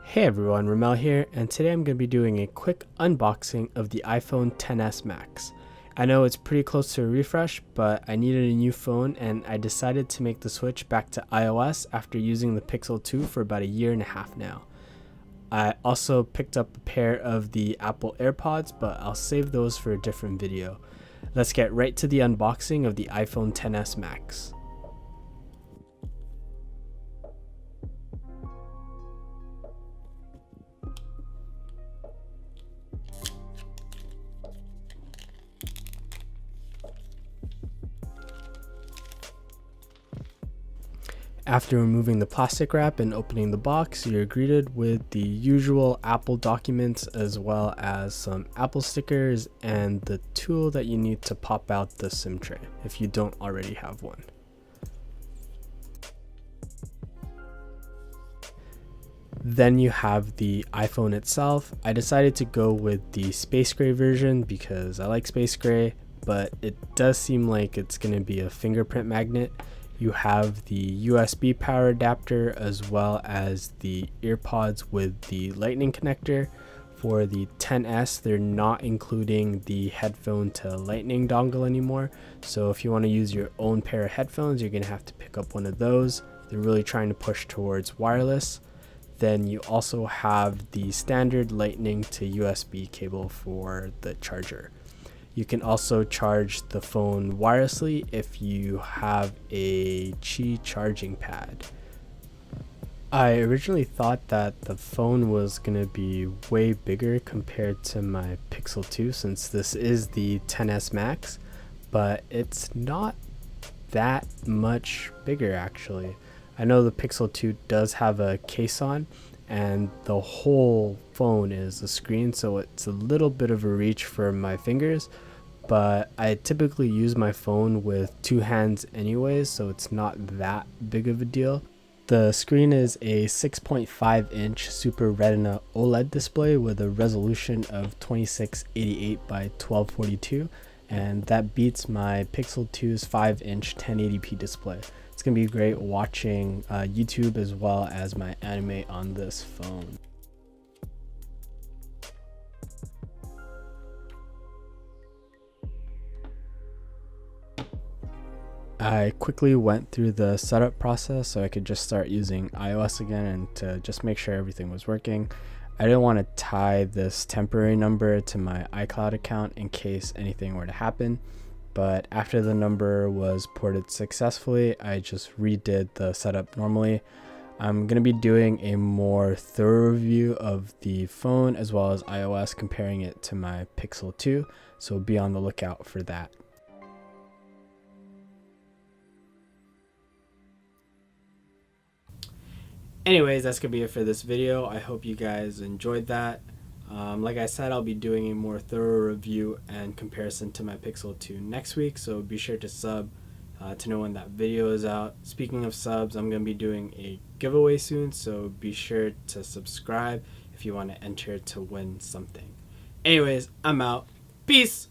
Hey everyone, Ramel here, and today I'm going to be doing a quick unboxing of the iPhone XS Max. I know it's pretty close to a refresh, but I needed a new phone and I decided to make the switch back to iOS after using the Pixel 2 for about a year and a half now. I also picked up a pair of the Apple AirPods, but I'll save those for a different video. Let's get right to the unboxing of the iPhone XS Max. After removing the plastic wrap and opening the box, you're greeted with the usual Apple documents as well as some Apple stickers and the tool that you need to pop out the SIM tray if you don't already have one. Then you have the iPhone itself. I decided to go with the space gray version because I like space gray, but it does seem like it's going to be a fingerprint magnet. You have the USB power adapter as well as the earpods with the lightning connector. For the XS, they're not including the headphone to lightning dongle anymore. So if you want to use your own pair of headphones, you're going to have to pick up one of those. They're really trying to push towards wireless. Then you also have the standard lightning to USB cable for the charger. You can also charge the phone wirelessly if you have a Qi charging pad. I originally thought that the phone was going to be way bigger compared to my Pixel 2 since this is the XS Max, but it's not that much bigger actually. I know the Pixel 2 does have a case on and the whole phone is a screen, so it's a little bit of a reach for my fingers, but I typically use my phone with two hands anyways, so it's not that big of a deal. The screen is a 6.5 inch Super Retina OLED display with a resolution of 2688 by 1242, and that beats my Pixel 2's 5 inch 1080p display. It's going to be great watching YouTube as well as my anime on this phone. I quickly went through the setup process so I could just start using iOS again and to just make sure everything was working. I didn't want to tie this temporary number to my iCloud account in case anything were to happen, but after the number was ported successfully, I just redid the setup normally. I'm going to be doing a more thorough review of the phone as well as iOS, comparing it to my Pixel 2, so be on the lookout for that. Anyways, that's gonna be it for this video. I hope you guys enjoyed that. Like I said, I'll be doing a more thorough review and comparison to my Pixel 2 next week, so be sure to sub to know when that video is out. Speaking of subs, I'm gonna be doing a giveaway soon, so be sure to subscribe if you want to enter to win something. Anyways, I'm out. Peace!